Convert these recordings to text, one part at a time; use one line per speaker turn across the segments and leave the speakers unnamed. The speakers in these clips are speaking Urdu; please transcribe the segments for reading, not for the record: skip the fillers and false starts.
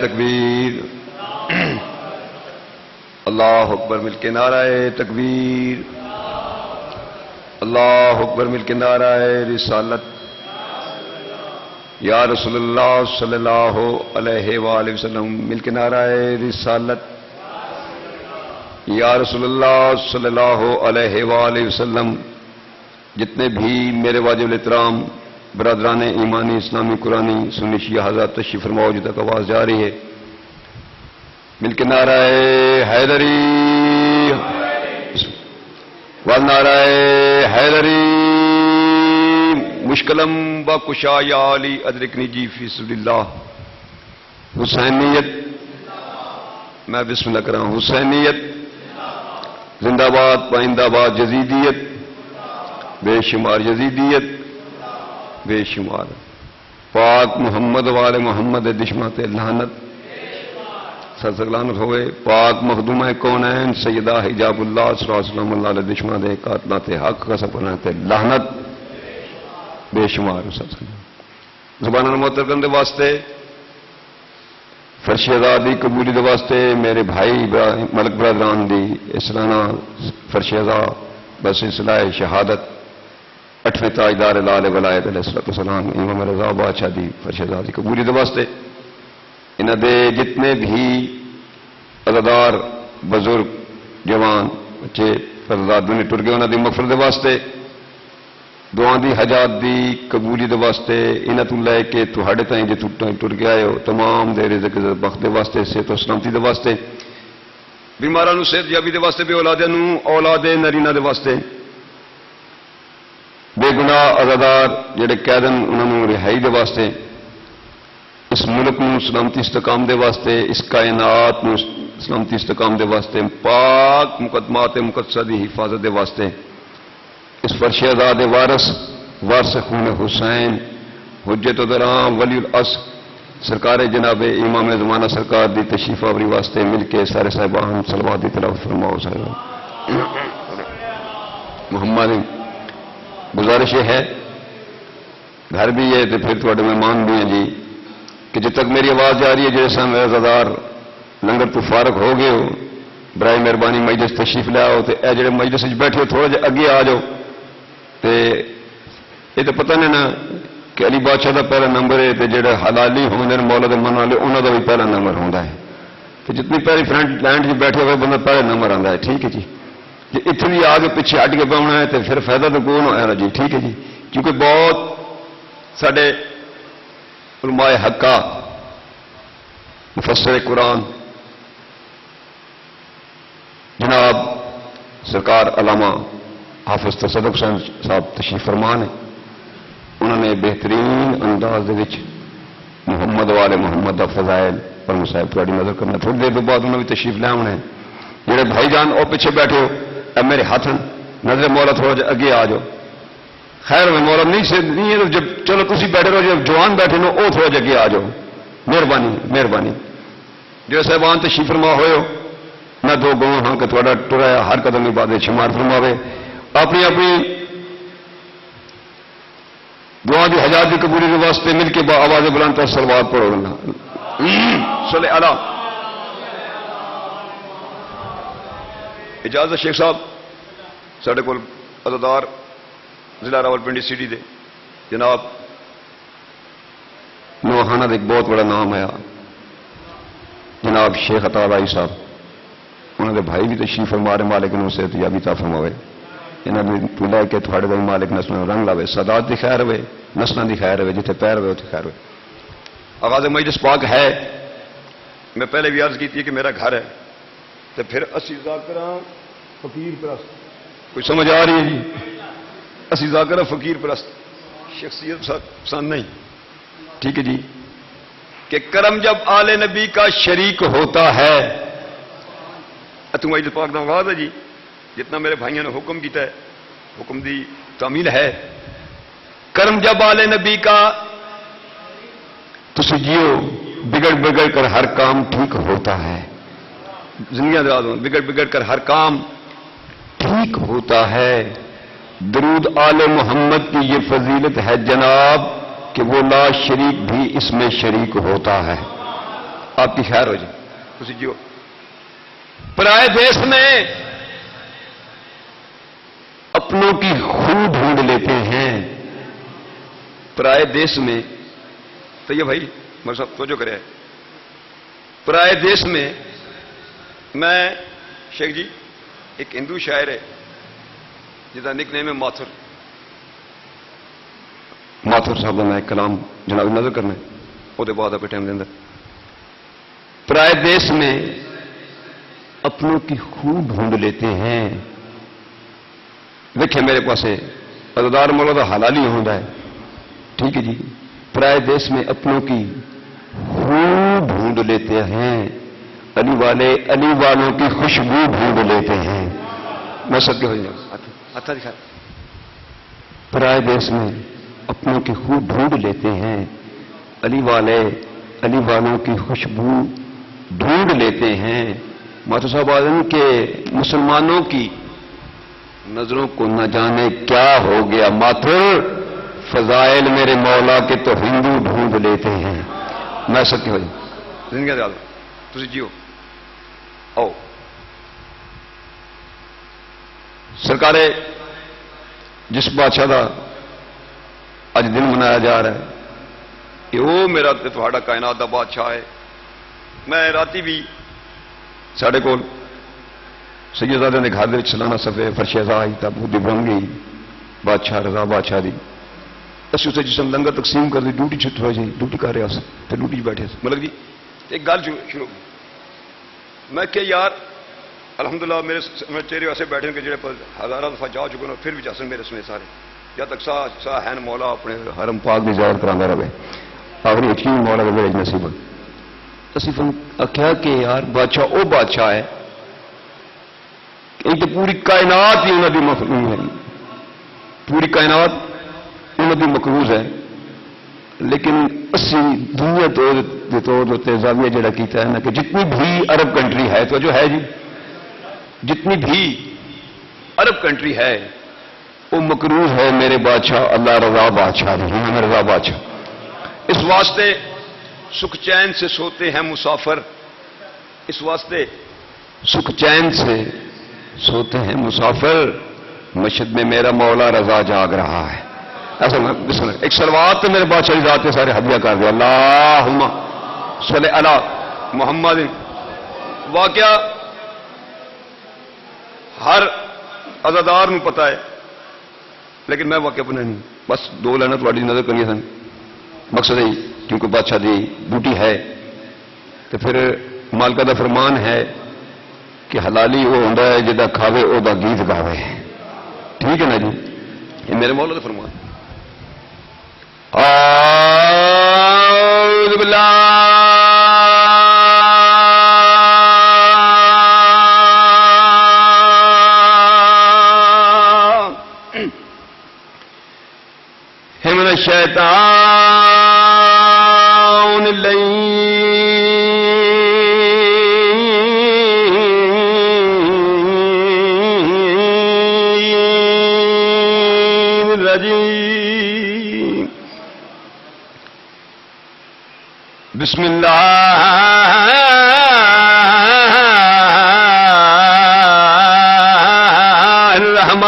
تکبیر اللہ اکبر مل کے نعرہ تکبیر اللہ اکبر مل کے نعرہ رسالت یا رسول اللہ صلی اللہ علیہ وآلہ وسلم مل کے نعرہ رسالت یا رسول اللہ صلی اللہ علیہ وآلہ وسلم جتنے بھی میرے واجب الاحترام برادران ایمانی اسلامی قرآنی سنی شیعہ حضرات تشریف فرما جو تک آواز جا رہی ہے مل کے نعرہ حیدری والنعرہ حیدری مشکلم بکشا یا علی ادرکنی جی فی سبیل اللہ حسینیت میں بسم اللہ کر رہا ہوں حسینیت زندہ باد پائندہ باد جزیدیت بے شمار جزیدیت بے شمار پاک محمد والے محمد دشمات لعنت سرسلانت ہوئے پاک مخدومہ کونین سیدہ حجاب اللہ صلی اللہ علیہ وسلم اللہ علیہ دشمات قاتلات حق کا سپنات لعنت بے شمار زبانہ محتر کرنے واسطے فرش آزادی قبولی دے واسطے میرے بھائی ملک برادران دی اسلانہ فرش آزاد بس اصلاح شہادت 8ویں تاجدار لال ولایت علیہ السلام امام رضا بادشاہ دی فرش آزادی قبولی دے واسطے انہاں دے جتنے بھی عزادار بزرگ جوان بچے فرزاد دنیا ٹر گئے انہاں دی مغفرت دے واسطے دعا دی حاجات دی قبولی دے واسطے انہاں تو لے کے تہاڈے تائیں جے ٹر کے آئے ہو تمام دے رزق بخت دے واسطے صحت و سلامتی دے واسطے بیماراں نوں صحت یابی دے واسطے بے اولاداں نوں اولاد نرینہ دے واسطے بے گناہ عزادار جڑے قیدن انہاں نوں رہائی دے واسطے اس ملک نوں سلامتی استحکام دے واسطے اس کائنات نوں سلامتی استحکام دے واسطے پاک مقدمات مقدسہ دی حفاظت دے واسطے اس فرش آزاد وارث خون حسین حجت الدرام ولی الاصل سرکار جناب امام زمانہ سرکار دی تشریف آوری واسطے مل کے سارے صاحبان صلوات دی تلاوت فرماؤ صاحب محمد گزارش یہ ہے گھر بھی ہے تو پھر تھوڑے مہمان بھی ہیں جی کہ جب تک میری آواز جا رہی ہے جیسا میرا زدار لنگر تو فارغ ہو گئے ہو برائے مہربانی مجلس تشریف لے آؤ تو اے جڑے مجلس بیٹھے ہو تھوڑا جہا اگے آ جاؤ تے یہ تو پتہ نہیں نا کہ علی بادشاہ کا پہلا نمبر ہے تو جڑے حلالی ہونے مولا دے من والے انہوں کا بھی پہلا نمبر ہوتا ہے تو جتنی پہلی فرنٹ لینڈ جی بیٹھے ہوئے بندہ پہلا نمبر آتا ہے ٹھیک ہے جی جی اتنے بھی آگے پیچھے ہٹ کے پاؤنا ہے تو پھر فائدہ تو کون ہویا نا جی ٹھیک ہے جی کیونکہ بہت سارے علماء حقہ مفسر قرآن جناب سرکار علامہ حافظ تصدق صاحب تشریف فرمان ہے انہوں نے بہترین انداز دے وچ محمد والے محمد دا فضائل پر صاحب تھوڑی نظر کرنا تھوڑی دیر بعد انہوں نے بھی تشریف لے آنا ہے جڑے بھائی جان اور پیچھے بیٹھے ہو اے میرے ہاتھ نظر مولا تھوڑا جہا اگے آ جاؤ خیر میں مولا نہیں سے نہیں ہے جب چلو تسی بیٹھے رہو جب جوان بیٹھے نو او تھوڑا جہا اگے آ جاؤ مہربانی مہربانی جو صاحبان تشریف فرما ہوئے ہو میں دو گواہ ہاں کہ تھوڑا ٹرایا ہر قدم بعد شمار فرماوے اپنی اپنی دعا دی حاجات دی قبولی کے واسطے مل کے با آواز بلند پر صلوات پڑھو اللہ صلی اللہ اجازت شیخ صاحب ساڈے کول عزادار ضلع راولپنڈی سٹی دے جناب نوحانہ دے ایک بہت بڑا نام ہے جناب شیخ عطا رائی صاحب انہوں نے بھائی بھی تشریف فرما رہے مالک نے صحت یابی عطا فرماوے انہوں نے تو لے کے تھوڑے دے مالک نسلوں رنگ لاوے سادات دی خیر ہوئے نسلوں دی خیر ہوئے جتنے پیر ہوئے اتنے خیر ہوئے آغاز مجلس پاک ہے میں پہلے بھی عرض کی تھی کہ میرا گھر ہے تو پھر اسی ذاکرہ فقیر پرست کوئی سمجھ آ رہی ہے جی اسی ذاکرہ فقیر پرست شخصیت پسند نہیں ٹھیک ہے جی کہ کرم جب آل نبی کا شریک ہوتا ہے مجلس پاک دا آغاز ہے جی جتنا میرے بھائیوں نے حکم کیتا ہے حکم دی تعمیل ہے کرم جب آل نبی کا تو جیو بگڑ بگڑ کر ہر کام ٹھیک ہوتا ہے زندگیاں دراز ہوں بگڑ بگڑ کر ہر کام ٹھیک ہوتا ہے درود آل محمد کی یہ فضیلت ہے جناب کہ وہ لا شریک بھی اس میں شریک ہوتا ہے آپ کی خیر ہو جائے. تسی جیو. پرائے دیس میں اپنوں کی خو ڈھونڈ لیتے ہیں. پرائے دیس میں تو یہ بھائی میرے ساتھ توجہ کرے. پرائے دیس میں شیخ جی ایک ہندو شاعر ہے جس کا نک نیم ہے ماتھر. ماتھر صاحب کا میں ایک کلام جناب نظر کرنا وہ بعد آپ ٹائم کے اندر. پرائے دیس میں اپنوں کی خو ڈھونڈ لیتے ہیں. دیکھیں میرے پاس عزادار مولا کا حلالی ہوتا ہے. ٹھیک ہے جی. پرائے دیس میں اپنوں کی خو ڈھونڈ لیتے ہیں. علی والوں کی خوشبو ڈھونڈ لیتے ہیں. میں سب کے ہو جاؤں دکھا. پرائے دیس میں اپنوں کی خو ڈھونڈ لیتے ہیں. علی والوں کی خوشبو ڈھونڈ لیتے ہیں. ماتو صاحب آدم کے مسلمانوں کی نظروں کو نہ جانے کیا ہو گیا. ماتھر فضائل میرے مولا کے تو ہندو ڈھونڈ لیتے ہیں. میں سب کے ہو جاؤں زندگی دیا تھی جیو. آؤ سرکار جس بادشاہ کا اج دن منایا جا رہا ہے کہ وہ میرا تھوڑا کائنات کا بادشاہ ہے. میں رات بھی ساڑھے کول سیدزادے نے گھر کے سالانہ سفے فرش ازا آئی تابوت بن گئی بادشاہ رضا بادشاہ دی. اسی اسے جسم لنگر تقسیم کر دی. ڈیوٹی چھٹ ہو جائے ڈیوٹی کر رہا پھر ڈیوٹی بیٹھے. مطلب جی ایک گل شروع میں کہ یار الحمدللہ میرے چہرے ایسے بیٹھے کہ جڑے ہزارہ دفعہ جا چکے ہیں پھر بھی جاسن میرے سنے سارے. جب تک سا ہے مولا اپنے حرم پاک کی زیارت کرانا رہے. آخری یقین مولا کا میرے نصیب اسی آخیا کہ یار بادشاہ وہ بادشاہ ہے ایک تو پوری کائنات ہی انہوں کی مخلوق ہے. پوری کائنات انہوں کی مقروض ہے. لیکن اسی دنیا طور زاویہ جڑا کیتا ہے نا کہ جتنی بھی عرب کنٹری ہے تو جو ہے جی جتنی بھی عرب کنٹری ہے وہ مقروض ہے میرے بادشاہ اللہ رضا بادشاہ نہیں رضا بادشاہ. اس واسطے سکھ چین سے سوتے ہیں مسافر. اس واسطے سکھ چین سے سوتے ہیں مسافر. مسجد میں میرا مولا رضا جاگ رہا ہے. ایسا بسم اللہ ایک صلوات تو میرے بادشاہ کی ذات پہ سارے ہدیہ کر دیا. اللہم صلی علی محمد. واقعہ ہر عزادار نو پتا ہے لیکن میں واقعہ بنا نہیں. بس دو لائنیں تھوڑی نظر کرنی سن. مقصد ہے کیونکہ بادشاہ دی ڈیوٹی ہے تو پھر مالکہ دا فرمان ہے کہ حلالی وہ ہوتا ہے جدا کھاوے او دا گیت گاوے. ٹھیک ہے نا جی. یہ میرے مولا دا فرمان. اعوذ باللہ من الشیطان اللعین الرجیم. بسم اللہ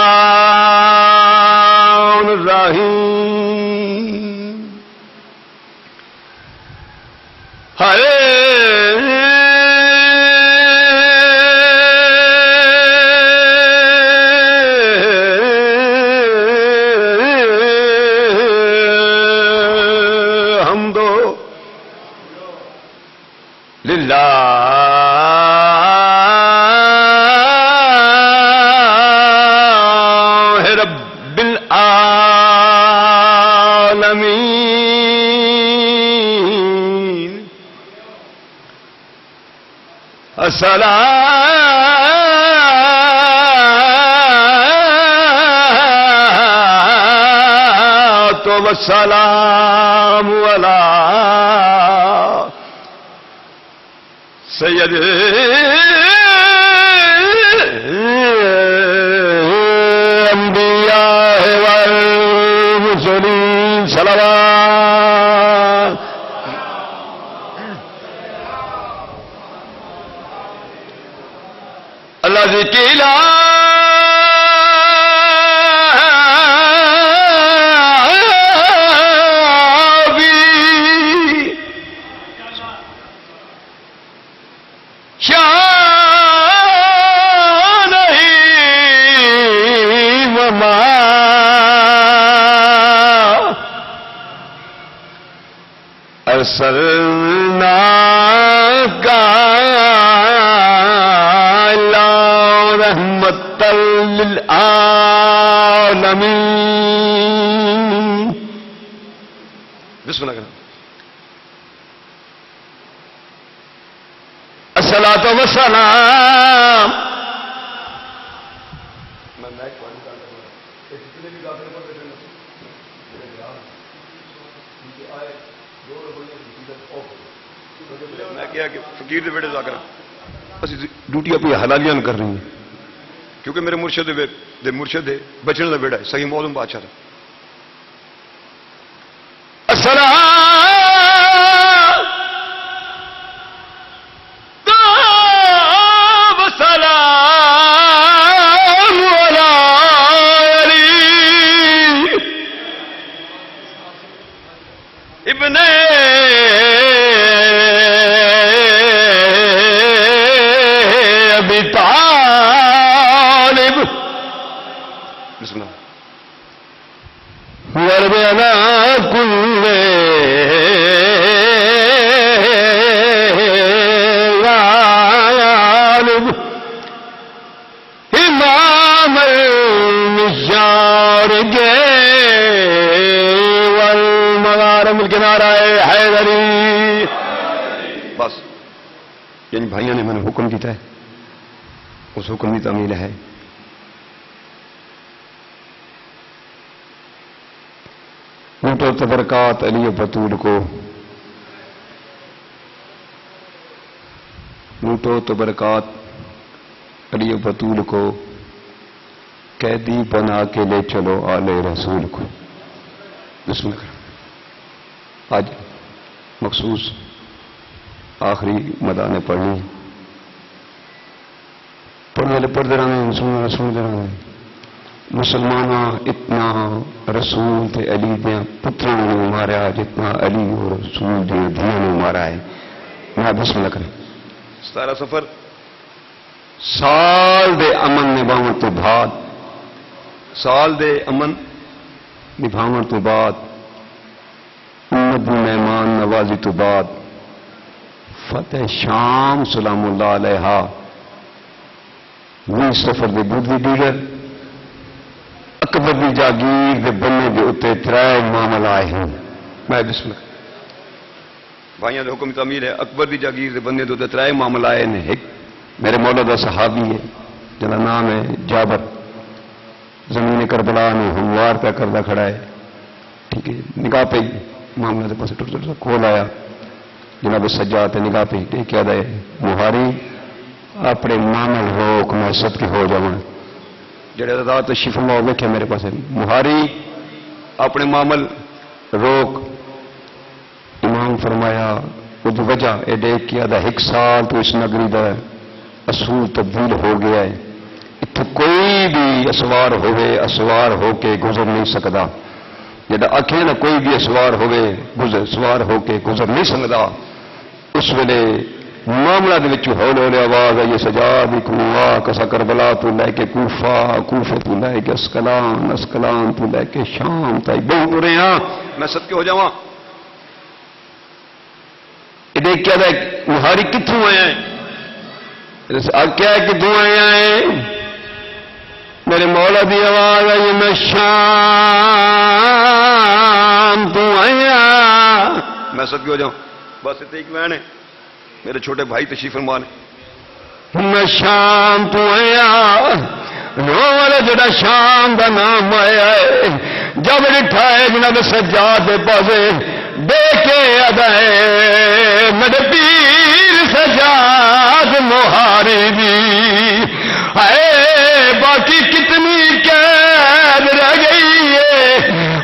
الرحمن الرحیم. ہرے حمدو للہ رب العالمین. الصلاۃ والسلام علی سید الانبیاء والمرسلین. صلوات أرسلناك إلا رحمة للعالمين. بسم الله الرحمن الرحيم. الصلاة والسلام. میں کیا کہ فقیر دے بیٹے ذاکر اسی ڈیوٹی اپنی حلالیاں کر رہی ہیں کیونکہ میرے مرشد دے مرشد دے بچن دا بیٹا ہے صحیح موضوع بادشاہ دا. ابن ابی طالب بسم اللہ وربنا کل غالب امام النجار گے کنارہ حیدری. بس یعنی بھائیوں نے میں نے حکم کیتا ہے اس حکم کی تعمیل ہے. لوٹو تبرکات علی و بطول کو لوٹو تبرکات علی و بطول کو قیدی بنا کے لے چلو آل رسول کو. بسم اللہ. آج مخصوص آخری مدانے پڑھنی پڑھنے والے پڑھتے رہے سنتے رہے. مسلمانہ اتنا رسول تے علی دیا پتروں نے ماریا جتنا علی اور رسول دیا دھیاں نے مارا ہے. میں بسم اللہ کریں. 17 سفر سال دے امن نبھاون تو بعد سال دے امن نبھاون تو بعد مہمان نوازی تو بعد فتح شام سلام اللہ علیہ 20 سفر دے بدھ دیگر اکبر دی جاگیر دے بننے دے اتے 3 معاملہ آئے ہیں. میں بسم اللہ بھائیاں دے حکم تعمیل ہے. اکبر دی جاگیر دے بننے دے اتے 3 معاملہ آئے ہیں. ایک میرے مولا دا صحابی ہے جن کا نام ہے جابر زمین کربلا نے ہموار پہ کردہ کھڑا ہے. ٹھیک ہے نگاہ پہ معاملہ کے پاس کھول آیا جناب سجاد نگاہ پہ کیا دے مہاری اپنے معامل روک میں صدقے ہو جاؤں جڑے رضا تشریف اللہ ویکھے میرے پاس مہاری اپنے معامل روک. امام فرمایا وہ وجہ یہ دیکھ کیا دا 1 سال تو اس نگری دا اصول تبدیل ہو گیا ہے. اتنے کوئی بھی اسوار ہو کے گزر نہیں سکتا. جب آخے نا کوئی بھی سوار ہو کے گزر نہیں سکتا اس ویلے معاملہ ہولے ہولے آواز آئی سجاد کسا کربلا تو لے کے کوفے تو لے کے اسکلان تو لے کے شام تائی بہت ہو رہے ہیں. میں صدقے ہو جاواں یہ کیا مہاری کتوں آیا ہے کیا کتوں آیا ہے. میرے مولا دی آواز آئی میں شام تو آیا. میں صدقے ہو جاؤں بس اتنے ایک میں نے میرے چھوٹے بھائی تشریف فرما نے میں شام تو آیا والے جڑا شام کا نام آیا ہے جب ڈٹھا ہے جناب سجاد پاسے دیکھے ادائے میرے پیر سجاد مہاری دی ہے باقی کتنی قید رہ گئی ہے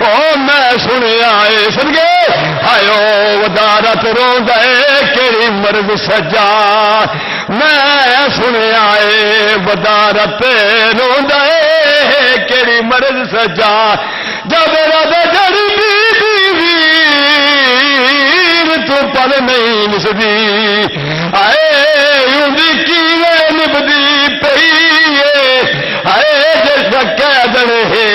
او میں سنیا ہے سنگے آئے ودارت رو گئے کیڑی مرد سجا میں سنیا ہے ودارت رو گئے کیڑی مرد سجا جب رب جڑی تو پل نہیں نسدی آئے کی نبدی پئی آئے جس قیدن ہے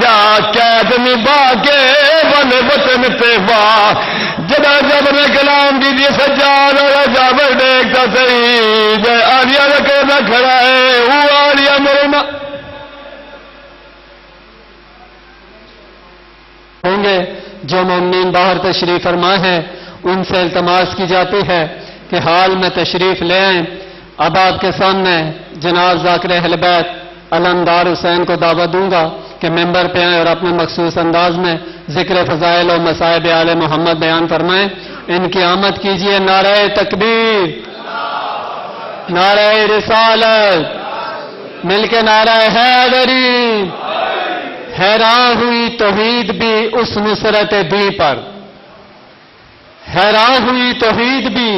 یا قید نبا کے ون وطن تے واہ خدا جب نے کلام کیجیے سجاد اور جابر دیکھتا صحیح جے آلیا رکھے نہ کھڑا ہے وہ آلیا میرے نہ
ہوں گے. جو مومنین باہر تشریف فرما ہے ان سے التماس کی جاتی ہے کہ حال میں تشریف لے آئیں. اب آپ کے سامنے جناب ذاکر اہل بیت علمدار حسین کو دعوت دوں گا کہ ممبر پہ آئیں اور اپنے مخصوص انداز میں ذکر فضائل و مصائب آل محمد بیان فرمائیں. ان کی آمد کیجیے. نعرہ تکبیر، نعرہ رسالت، مل کے نعرہ حیدری. حیران ہوئی توحید بھی اس نصرت دی پر، حیران ہوئی توحید بھی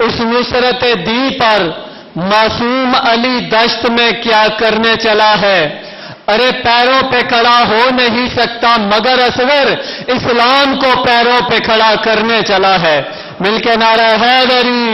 اس نصرت دی پر. معصوم علی دشت میں کیا کرنے چلا ہے؟ ارے پیروں پہ کھڑا ہو نہیں سکتا مگر اصغر اسلام کو پیروں پہ کھڑا کرنے چلا ہے. مل کے نعرہ حیدری.